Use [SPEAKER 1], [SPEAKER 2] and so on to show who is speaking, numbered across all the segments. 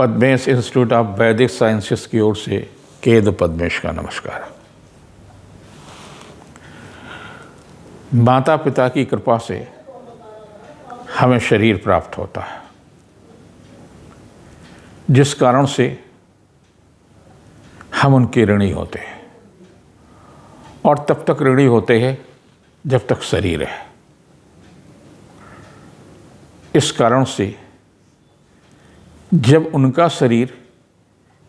[SPEAKER 1] Padmesh institute of वैदिक sciences की ओर से केद पद्मेश का नमस्कार। माता पिता की कृपा से हमें शरीर प्राप्त होता है, जिस कारण से हम उनके ऋणी होते हैं, और तब तक ऋणी होते हैं जब तक शरीर है। इस कारण से जब उनका शरीर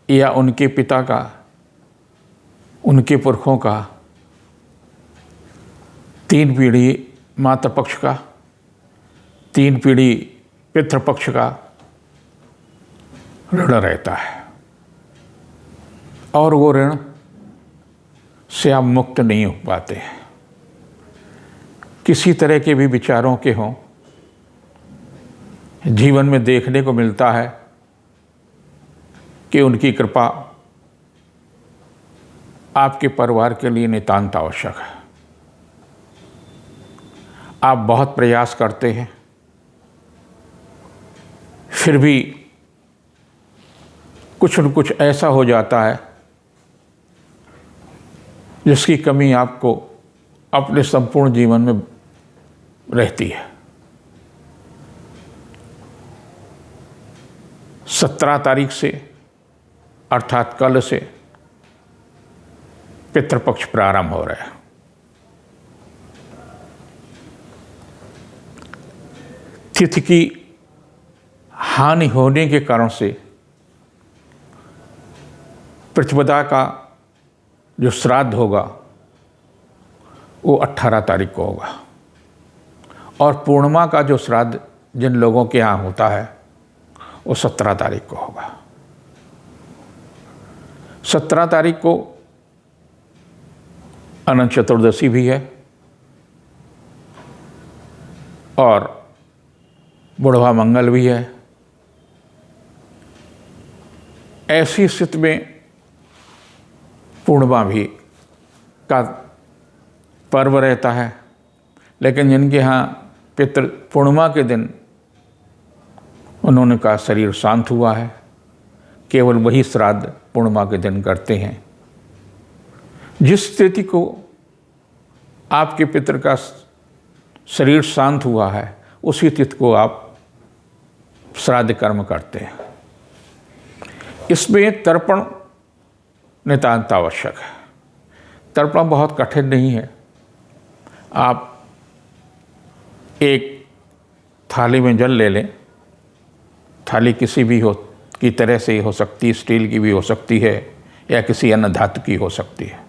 [SPEAKER 1] या उनके पिता का, उनके पुरखों का 3 पीढ़ी मातृपक्ष का, 3 पीढ़ी पितृपक्ष का ऋण रहता है, और वो ऋण से आप मुक्त नहीं हो पाते हैं। किसी तरह के भी विचारों के हों, जीवन में देखने को मिलता है कि उनकी कृपा आपके परिवार के लिए नितांत आवश्यक है। आप बहुत प्रयास करते हैं, फिर भी कुछ न कुछ ऐसा हो जाता है जिसकी कमी आपको अपने संपूर्ण जीवन में रहती है। 17 तारीख से अर्थात कल से पितृपक्ष प्रारंभ हो रहा है। तिथि की हानि होने के कारण से प्रतिपदा का जो श्राद्ध होगा वो 18 तारीख को होगा, और पूर्णिमा का जो श्राद्ध जिन लोगों के यहाँ होता है वो 17 तारीख को होगा। 17 तारीख को अनंत चतुर्दशी भी है, और बुढ़वा मंगल भी है। ऐसी स्थिति में पूर्णिमा भी का पर्व रहता है, लेकिन जिनके यहाँ पितृ पूर्णिमा के दिन उन्होंने का शरीर शांत हुआ है, केवल वही श्राद्ध पूर्णिमा के दिन करते हैं। जिस स्थिति को आपके पितृ का शरीर शांत हुआ है, उसी तिथि को आप श्राद्ध कर्म करते हैं। इसमें तर्पण नितांत आवश्यक है। तर्पण बहुत कठिन नहीं है। आप एक थाली में जल ले लें, थाली किसी भी हो की तरह से हो सकती है, स्टील की भी हो सकती है या किसी अन्य धातु की हो सकती है।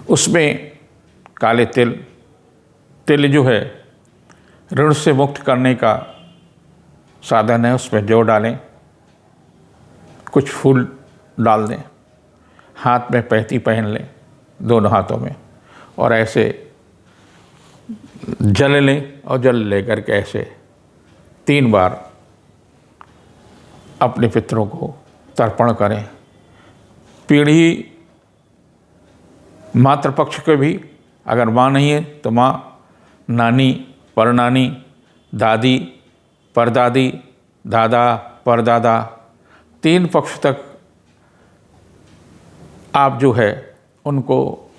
[SPEAKER 1] उसमें काले तिल जो है ऋण से मुक्त करने का साधन है, उसमें जौ डालें, कुछ फूल डाल दें, हाथ में पैती पहन लें, दोनों हाथों में, और ऐसे जल लें, और जल लेकर के ऐसे 3 बार अपने पितरों को तर्पण करें। पीढ़ी मातृपक्ष के भी, अगर माँ नहीं है तो माँ, नानी, परनानी, दादी, परदादी, दादा, परदादा, 3 पक्ष तक आप जो है उनको,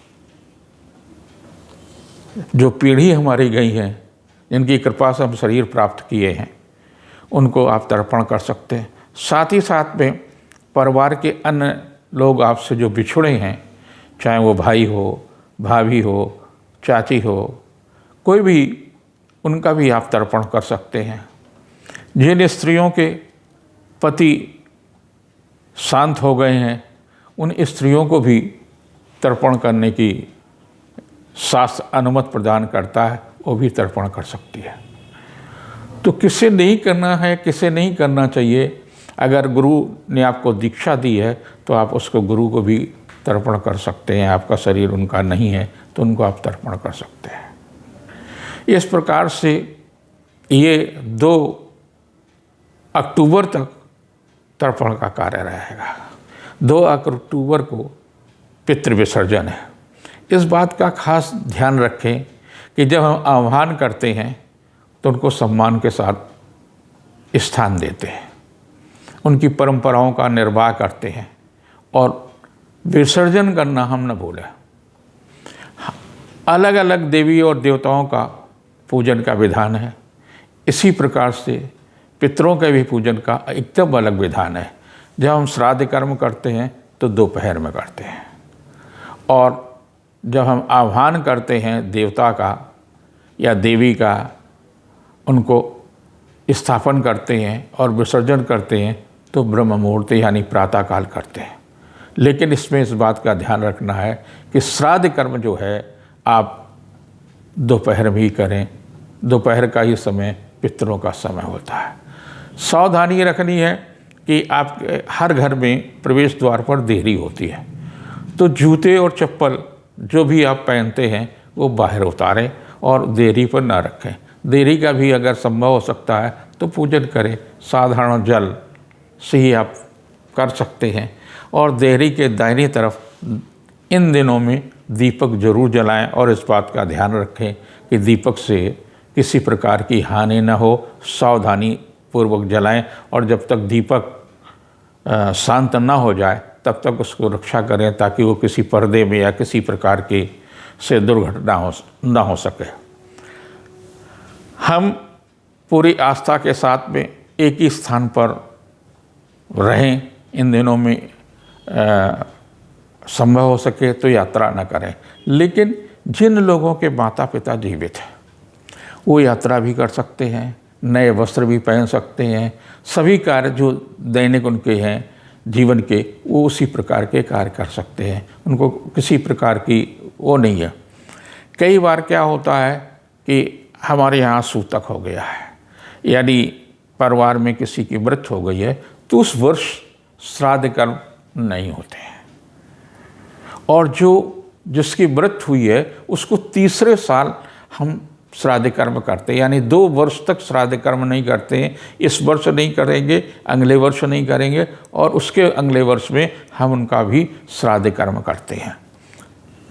[SPEAKER 1] जो पीढ़ी हमारी गई है, जिनकी कृपा से हम शरीर प्राप्त किए हैं, उनको आप तर्पण कर सकते हैं। साथ ही साथ में परिवार के अन्य लोग आपसे जो बिछुड़े हैं, चाहे वो भाई हो, भाभी हो, चाची हो, कोई भी, उनका भी आप तर्पण कर सकते हैं। जिन स्त्रियों के पति शांत हो गए हैं, उन स्त्रियों को भी तर्पण करने की शास्त्र अनुमति प्रदान करता है, वो भी तर्पण कर सकती है। तो किसे नहीं करना है, किसे नहीं करना चाहिए, अगर गुरु ने आपको दीक्षा दी है तो आप उसको, गुरु को भी तर्पण कर सकते हैं। आपका शरीर उनका नहीं है तो उनको आप तर्पण कर सकते हैं। इस प्रकार से ये 2 अक्टूबर तक तर्पण का कार्य रहेगा। 2 अक्टूबर को पितृ विसर्जन है। इस बात का खास ध्यान रखें कि जब हम आह्वान करते हैं तो उनको सम्मान के साथ स्थान देते हैं। उनकी परंपराओं का निर्वाह करते हैं और विसर्जन करना हम न भूलें। अलग अलग देवी और देवताओं का पूजन का विधान है, इसी प्रकार से पितरों के भी पूजन का एकदम अलग विधान है। जब हम श्राद्ध कर्म करते हैं तो दोपहर में करते हैं, और जब हम आह्वान करते हैं देवता का या देवी का, उनको स्थापन करते हैं और विसर्जन करते हैं तो ब्रह्म मुहूर्त यानी प्रातःकाल करते हैं। लेकिन इसमें इस बात का ध्यान रखना है कि श्राद्ध कर्म जो है आप दोपहर में ही करें, दोपहर का ही समय पितरों का समय होता है। सावधानी रखनी है कि आपके हर घर में प्रवेश द्वार पर देहरी होती है, तो जूते और चप्पल जो भी आप पहनते हैं वो बाहर उतारें और देहरी पर ना रखें। देहरी का भी अगर संभव हो सकता है तो पूजन करें, साधारण जल से ही आप कर सकते हैं। और देहरी के दाहिनी तरफ इन दिनों में दीपक जरूर जलाएं और इस बात का ध्यान रखें कि दीपक से किसी प्रकार की हानि न हो, सावधानी पूर्वक जलाएं, और जब तक दीपक शांत न हो जाए तब तक उसको रक्षा करें ताकि वो किसी पर्दे में या किसी प्रकार के से दुर्घटना न हो सके। हम पूरी आस्था के साथ में एक ही स्थान पर रहें। इन दिनों में संभव हो सके तो यात्रा न करें, लेकिन जिन लोगों के माता पिता जीवित हैं वो यात्रा भी कर सकते हैं, नए वस्त्र भी पहन सकते हैं। सभी कार्य जो दैनिक उनके हैं जीवन के, वो उसी प्रकार के कार्य कर सकते हैं, उनको किसी प्रकार की वो नहीं है। कई बार क्या होता है कि हमारे यहाँ सूतक हो गया है, यानी परिवार में किसी की मृत्यु हो गई है, तो उस वर्ष श्राद्ध कर्म नहीं होते हैं, और जिसकी मृत्यु हुई है उसको तीसरे साल हम श्राद्ध कर्म करते हैं, यानी 2 वर्ष तक श्राद्ध कर्म नहीं करते हैं। इस वर्ष नहीं करेंगे, अगले वर्ष नहीं करेंगे, और उसके अगले वर्ष में हम उनका भी श्राद्ध कर्म करते हैं।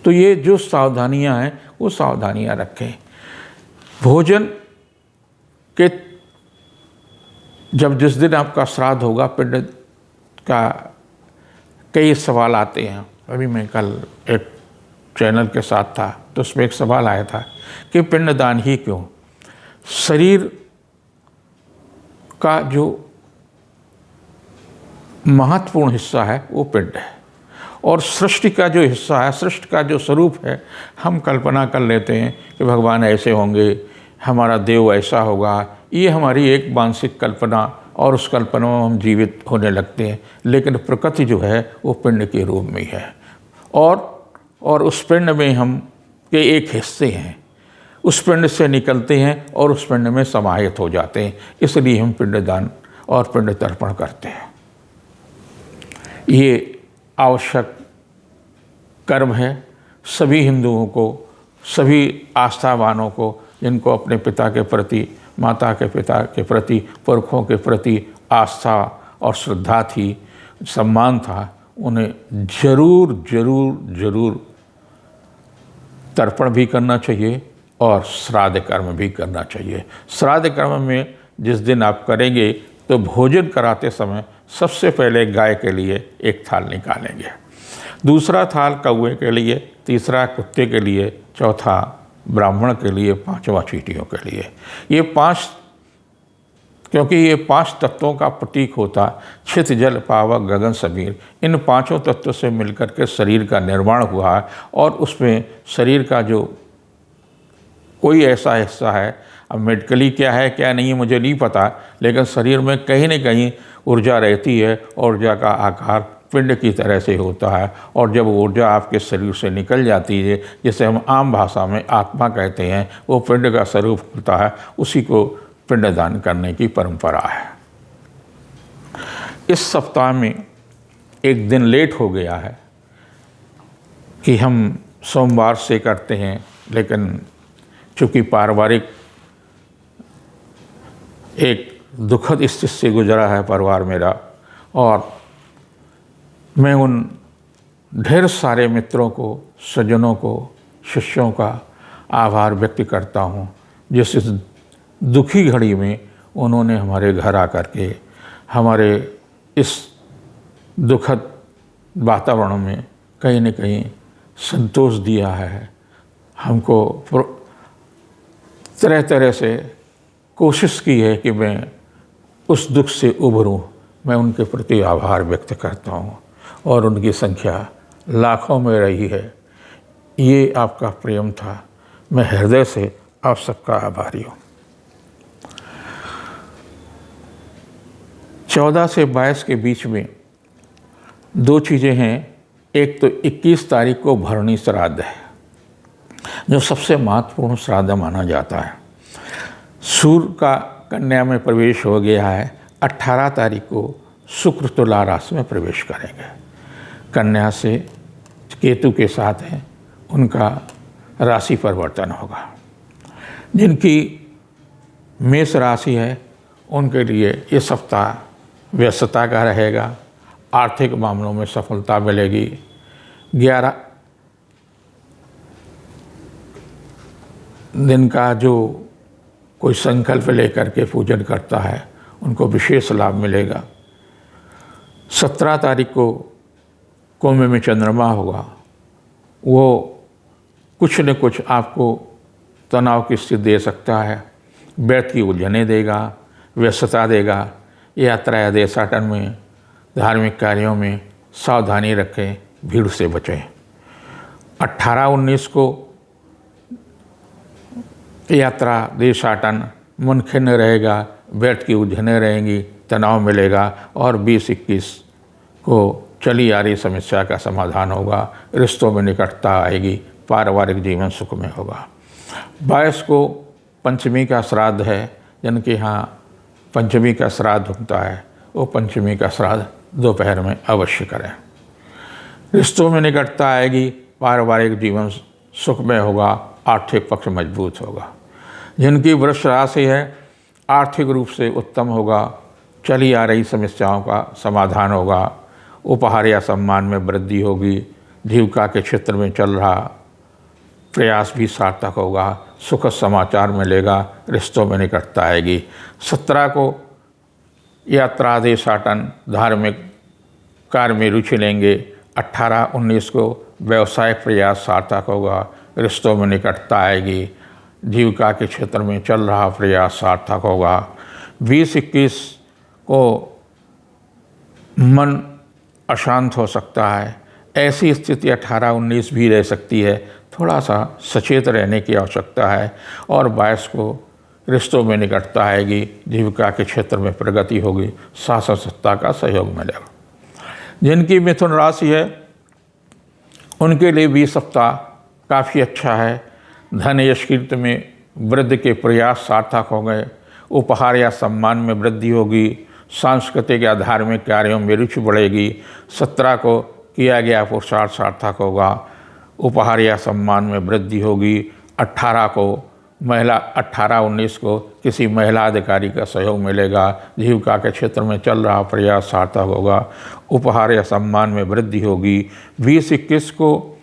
[SPEAKER 1] तो ये जो सावधानियां हैं वो सावधानियां रखें। भोजन के जब जिस दिन आपका श्राद्ध होगा, पिंड का कई सवाल आते हैं। अभी मैं कल एक चैनल के साथ था तो उसमें एक सवाल आया था कि पिंडदान ही क्यों। शरीर का जो महत्वपूर्ण हिस्सा है वो पिंड है, और सृष्टि का जो हिस्सा है, सृष्टि का जो स्वरूप है, हम कल्पना कर लेते हैं कि भगवान ऐसे होंगे, हमारा देव ऐसा होगा। ये हमारी एक मानसिक कल्पना, और उस कल्पना में हम जीवित होने लगते हैं। लेकिन प्रकृति जो है वो पिंड के रूप में है, और उस पिंड में हम के एक हिस्से हैं, उस पिंड से निकलते हैं और उस पिंड में समाहित हो जाते हैं। इसलिए हम पिंडदान और पिंड तर्पण करते हैं। ये आवश्यक कर्म है सभी हिंदुओं को, सभी आस्थावानों को, जिनको अपने पिता के प्रति, माता के पिता के प्रति, पुरखों के प्रति आस्था और श्रद्धा थी, सम्मान था, उन्हें जरूर जरूर जरूर तर्पण भी करना चाहिए और श्राद्ध कर्म भी करना चाहिए। श्राद्ध कर्म में जिस दिन आप करेंगे तो भोजन कराते समय सबसे पहले गाय के लिए एक थाल निकालेंगे, दूसरा थाल कौवे के लिए, तीसरा कुत्ते के लिए, चौथा ब्राह्मण के लिए, पांचवा चींटियों के लिए। ये 5, क्योंकि ये 5 तत्वों का प्रतीक होता, छित जल पावक गगन समीर। इन 5 तत्वों से मिलकर के शरीर का निर्माण हुआ है, और उसमें शरीर का जो कोई ऐसा हिस्सा है, अब मेडिकली क्या है क्या नहीं मुझे नहीं पता, लेकिन शरीर में कहीं न कहीं ऊर्जा रहती है। ऊर्जा का आकार पिंड की तरह से होता है, और जब ऊर्जा आपके शरीर से निकल जाती है, जिसे हम आम भाषा में आत्मा कहते हैं, वो पिंड का स्वरूप होता है। उसी को पिंडदान करने की परंपरा है। इस सप्ताह में एक दिन लेट हो गया है कि हम सोमवार से करते हैं, लेकिन चूँकि पारिवारिक एक दुखद स्थिति से गुजरा है परिवार मेरा, और मैं उन ढेर सारे मित्रों को, सज्जनों को, शिष्यों का आभार व्यक्त करता हूँ, जिस दुखी घड़ी में उन्होंने हमारे घर आकर के हमारे इस दुखद वातावरण में कहीं न कहीं संतोष दिया है, हमको तरह तरह से कोशिश की है कि मैं उस दुख से उभरूं। मैं उनके प्रति आभार व्यक्त करता हूं और उनकी संख्या लाखों में रही है। ये आपका प्रेम था। मैं हृदय से आप सबका आभारी हूँ। 14 से 22 के बीच में 2 चीज़ें हैं। एक तो 21 तारीख को भरणी श्राद्ध है, जो सबसे महत्वपूर्ण श्राद्ध माना जाता है। सूर्य का कन्या में प्रवेश हो गया है। 18 तारीख को शुक्र तुला राशि में प्रवेश करेंगे। कन्या से केतु के साथ है, उनका राशि परिवर्तन होगा। जिनकी मेष राशि है उनके लिए ये सप्ताह व्यस्तता का रहेगा। आर्थिक मामलों में सफलता मिलेगी। 11 दिन का जो कोई संकल्प लेकर के पूजन करता है उनको विशेष लाभ मिलेगा। 17 तारीख को कुंभ में चंद्रमा होगा। वो कुछ न कुछ आपको तनाव की स्थिति दे सकता है। व्यर्थ की उलझने देगा, व्यस्तता देगा। यात्रा या देशाटन में, धार्मिक कार्यों में सावधानी रखें, भीड़ से बचें। 18-19 को यात्रा, देशाटन, मन खिन्न रहेगा, व्यर्थ की उलझने रहेंगी, तनाव मिलेगा। और 20-21 को चली आ रही समस्या का समाधान होगा। रिश्तों में निकटता आएगी, पारिवारिक जीवन सुख में होगा। 22 को पंचमी का श्राद्ध है। जिनके यहाँ पंचमी का श्राद्ध होता है वो पंचमी का श्राद्ध दोपहर में अवश्य करें। रिश्तों में निकटता आएगी, पारिवारिक जीवन सुखमय होगा, आर्थिक पक्ष मजबूत होगा। जिनकी वृष राशि है आर्थिक रूप से उत्तम होगा। चली आ रही समस्याओं का समाधान होगा। उपहार या सम्मान में वृद्धि होगी। जीविका के क्षेत्र में चल रहा प्रयास भी सार्थक होगा। सुखद समाचार मिलेगा। रिश्तों में निकटता आएगी। 17 को यात्रा, देशाटन, धार्मिक कार्य में रुचि लेंगे। 18-19 को व्यवसायिक प्रयास सार्थक होगा। रिश्तों में निकटता आएगी। जीविका के क्षेत्र में चल रहा प्रयास सार्थक होगा। 20-21 को मन अशांत हो सकता है। ऐसी स्थिति 18-19 भी रह सकती है। थोड़ा सा सचेत रहने की आवश्यकता है। और 22 को रिश्तों में निकटता आएगी। जीविका के क्षेत्र में प्रगति होगी। शासन सत्ता का सहयोग मिलेगा। जिनकी मिथुन राशि है उनके लिए भी सप्ताह काफ़ी अच्छा है। धन यश कीर्ति में वृद्धि के प्रयास सार्थक हो गए। उपहार या सम्मान में वृद्धि होगी। सांस्कृतिक या धार्मिक कार्यों में रुचि बढ़ेगी। 17 को किया गया पुरुषार्थ सार्थक होगा। उपहार या सम्मान में वृद्धि होगी। 18-19 को किसी महिला अधिकारी का सहयोग मिलेगा। जीविका के क्षेत्र में चल रहा प्रयास सार्थक होगा। उपहार या सम्मान में वृद्धि होगी। 20-21 को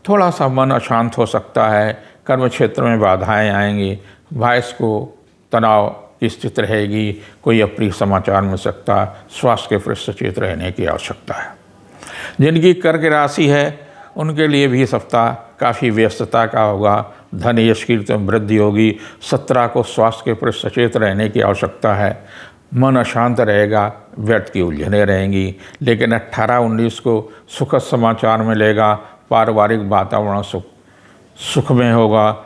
[SPEAKER 1] थोड़ा सा मन अशांत हो सकता है। कर्म क्षेत्र में बाधाएं आएंगी। 22 को तनाव की स्थिति रहेगी। कोई अप्रिय समाचार मिल सकता। स्वास्थ्य के प्रति सचेत रहने की आवश्यकता है। जिनकी कर्क राशि है उनके लिए भी सप्ताह काफ़ी व्यस्तता का होगा। धन यश कीर्ति में वृद्धि होगी। 17 को स्वास्थ्य के प्रति सचेत रहने की आवश्यकता है। मन अशांत रहेगा, व्यर्थ की उलझने रहेंगी। लेकिन 18-19 को सुखद समाचार मिलेगा। पारिवारिक वातावरण सुख में होगा।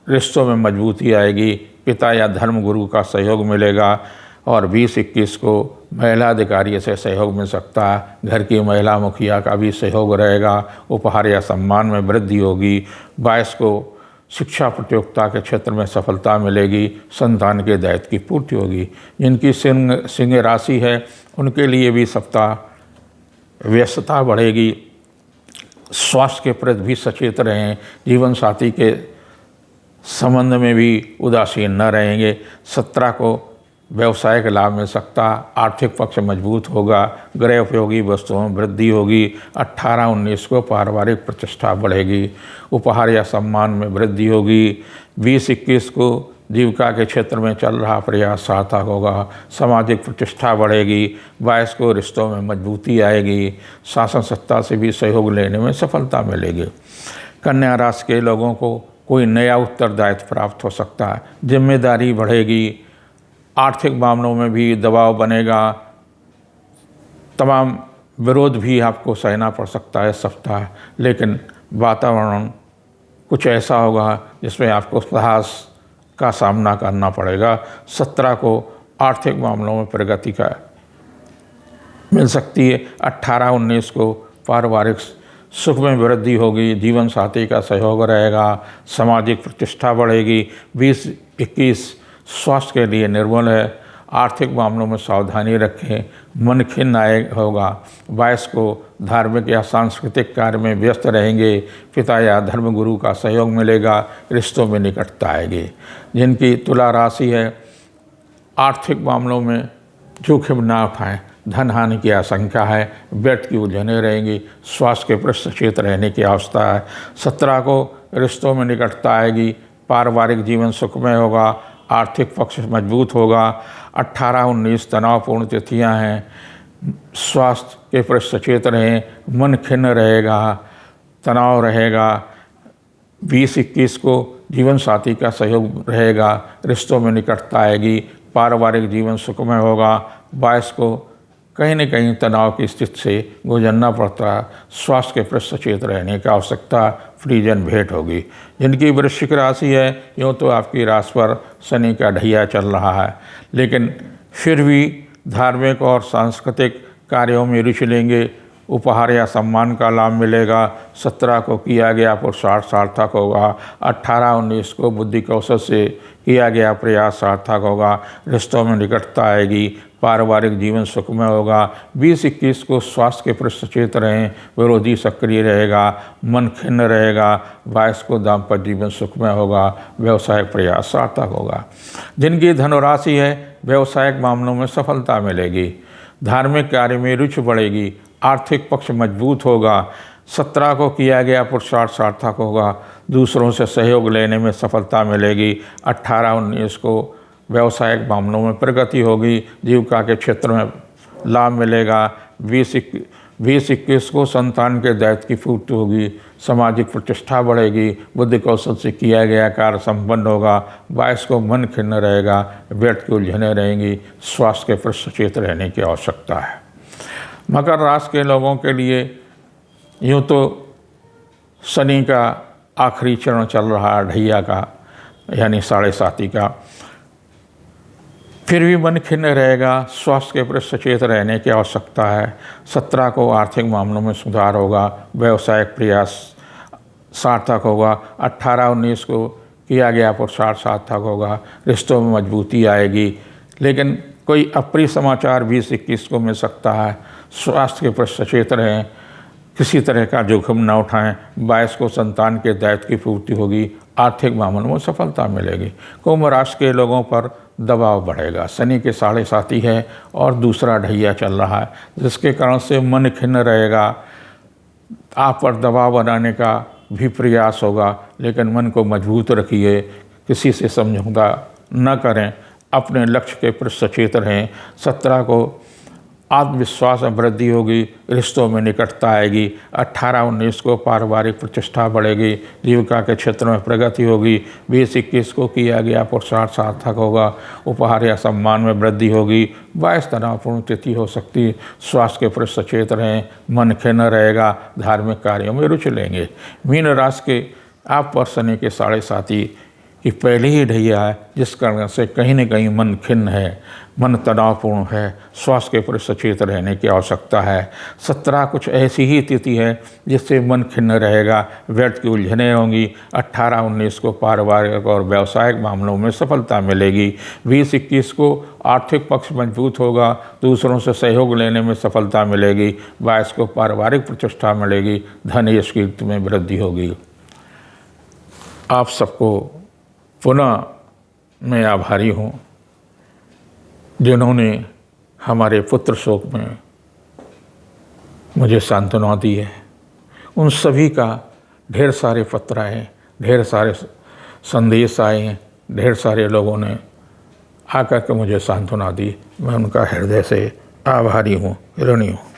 [SPEAKER 1] रिश्तों में मजबूती आएगी। पिता या धर्म गुरु का सहयोग मिलेगा। और 20-21 को महिला अधिकारी से सहयोग मिल सकता है। घर की महिला मुखिया का भी सहयोग रहेगा। उपहार या सम्मान में वृद्धि होगी। 22 को शिक्षा प्रतियोगिता के क्षेत्र में सफलता मिलेगी। संतान के दायित्व की पूर्ति होगी। जिनकी सिंह राशि है उनके लिए भी सप्ताह व्यस्तता बढ़ेगी। स्वास्थ्य के प्रति भी सचेत रहें। जीवन साथी के संबंध में भी उदासीन न रहेंगे। 17 को व्यवसायिक लाभ मिल सकता। आर्थिक पक्ष मजबूत होगा। गृह उपयोगी वस्तुओं में वृद्धि होगी। 18-19 को पारिवारिक प्रतिष्ठा बढ़ेगी। उपहार या सम्मान में वृद्धि होगी। 20-21 को जीविका के क्षेत्र में चल रहा प्रयास सार्थक होगा, सामाजिक प्रतिष्ठा बढ़ेगी, 22 को रिश्तों में मजबूती आएगी, शासन सत्ता से भी सहयोग लेने में सफलता मिलेगी। कन्या राशि के लोगों को कोई नया उत्तरदायित्व प्राप्त हो सकता है, जिम्मेदारी बढ़ेगी, आर्थिक मामलों में भी दबाव बनेगा, तमाम विरोध भी आपको सहना पड़ सकता है सप्ताह, लेकिन वातावरण कुछ ऐसा होगा जिसमें आपको साहस का सामना करना पड़ेगा। 17 को आर्थिक मामलों में प्रगति का मिल सकती है। 18-19 को पारिवारिक सुख में वृद्धि होगी, जीवन साथी का सहयोग रहेगा, सामाजिक प्रतिष्ठा बढ़ेगी। 20-21 स्वास्थ्य के लिए निर्मल है, आर्थिक मामलों में सावधानी रखें, मन खिन्न होगा। 22 को धार्मिक या सांस्कृतिक कार्य में व्यस्त रहेंगे, पिता या धर्मगुरु का सहयोग मिलेगा, रिश्तों में निकटता आएगी। जिनकी तुला राशि है, आर्थिक मामलों में जोखिम ना उठाएं, धन हानि की आशंका है, व्यर्थ की उलझने रहेंगी, स्वास्थ्य के प्रति सचेत रहने की आवश्यकता है। 17 को रिश्तों में निकटता आएगी, पारिवारिक जीवन सुखमय होगा, आर्थिक पक्ष मजबूत होगा। 18-19 तनावपूर्ण तिथियां हैं, स्वास्थ्य के प्रति सचेत रहें, मन खिन्न रहेगा, तनाव रहेगा। 20-21 को जीवन साथी का सहयोग रहेगा, रिश्तों में निकटता आएगी, पारिवारिक जीवन सुखमय होगा। 22 को कहीं न कहीं तनाव की स्थिति से गुजरना पड़ता है, स्वास्थ्य के प्रति सचेत रहने की आवश्यकता, परिजन भेंट होगी। जिनकी वृश्चिक राशि है, यूँ तो आपकी राशि पर शनि का ढैया चल रहा है, लेकिन फिर भी धार्मिक और सांस्कृतिक कार्यों में रुचि लेंगे, उपहार या सम्मान का लाभ मिलेगा। 17 को किया गया पुरुषार्थ सार्थक होगा। 18-19 को बुद्धि कौशल से किया गया प्रयास सार्थक होगा, रिश्तों में निकटता आएगी, पारिवारिक जीवन सुखमय होगा। 20-21 को स्वास्थ्य के प्रति सचेत रहें, विरोधी सक्रिय रहेगा, मन खिन्न रहेगा। 22 को दाम्पत्य जीवन सुखमय होगा, व्यवसायिक प्रयास सार्थक होगा। जिनकी धनुराशि है, व्यवसायिक मामलों में सफलता मिलेगी, धार्मिक कार्य में रुचि बढ़ेगी, आर्थिक पक्ष मजबूत होगा। 17 को किया गया पुरुषार्थ सार्थक होगा, दूसरों से सहयोग लेने में सफलता मिलेगी। 18-19 को व्यवसायिक मामलों में प्रगति होगी, जीविका के क्षेत्र में लाभ मिलेगा। 20-21 को संतान के दायित्व की पूर्ति होगी, सामाजिक प्रतिष्ठा बढ़ेगी, बुद्धि कौशल से किया गया कार्य संपन्न होगा। 22 को मन खिन्न रहेगा, व्यर्थ की उलझने रहेंगी, स्वास्थ्य के प्रति सचेत रहने की आवश्यकता है। मकर राशि के लोगों के लिए यूँ तो शनि का आखिरी चरण चल रहा है, ढैया का यानी 7.5 का, फिर भी मन खिन्न रहेगा, स्वास्थ्य के प्रति सचेत रहने की आवश्यकता है। 17 को आर्थिक मामलों में सुधार होगा, व्यवसायिक प्रयास सार्थक होगा। 18-19 को किया गया पुरुषार्थ सार्थक होगा, रिश्तों में मजबूती आएगी, लेकिन कोई अप्रिय समाचार 20-21 को मिल सकता है। स्वास्थ्य के प्रति सचेत रहें, किसी तरह का जोखिम न उठाएं। 22 को संतान के दायित्व की पूर्ति होगी, आर्थिक मामलों में सफलता मिलेगी। कुंभ राशि के लोगों पर दबाव बढ़ेगा, शनि के 7.5 है और दूसरा ढैया चल रहा है, जिसके कारण से मन खिन्न रहेगा। आप पर दबाव बनाने का भी प्रयास होगा, लेकिन मन को मजबूत रखिए, किसी से समझौता न करें, अपने लक्ष्य के प्रति सचेत रहें। 17 को आत्मविश्वास में वृद्धि होगी, रिश्तों में निकटता आएगी। 18-19 को पारिवारिक प्रतिष्ठा बढ़ेगी, जीविका के क्षेत्र में प्रगति होगी। 20-21 को किया गया पुरुषार्थ सार्थक होगा, उपहार या सम्मान में वृद्धि होगी। 22 तनावपूर्ण तिथि हो सकती है, स्वास्थ्य के प्रति सचेत रहें, मन खिन्न रहेगा, धार्मिक कार्यों में रुचि लेंगे। मीन राशि के आप पर शनि के 7.5 की पहले ही ढैया है, जिस कारण से कहीं न कहीं मन खिन्न है, मन तनावपूर्ण है, स्वास्थ्य के प्रति सचेत रहने की आवश्यकता है। 17 कुछ ऐसी ही तिथि है जिससे मन खिन्न रहेगा, व्यर्थ की उलझने होंगी। 18-19 को पारिवारिक और व्यावसायिक मामलों में सफलता मिलेगी। 20-21 को आर्थिक पक्ष मजबूत होगा, दूसरों से सहयोग लेने में सफलता मिलेगी। 22 को पारिवारिक प्रतिष्ठा मिलेगी, धन यश कीर्ति में वृद्धि होगी। आप सबको पुनः मैं आभारी हूँ जिन्होंने हमारे पुत्र शोक में मुझे सांत्वना दी है। उन सभी का ढेर सारे पत्र आए, ढेर सारे संदेश आए हैं, ढेर सारे लोगों ने आकर के मुझे सांत्वना दी। मैं उनका हृदय से आभारी हूँ, ऋणी हूँ।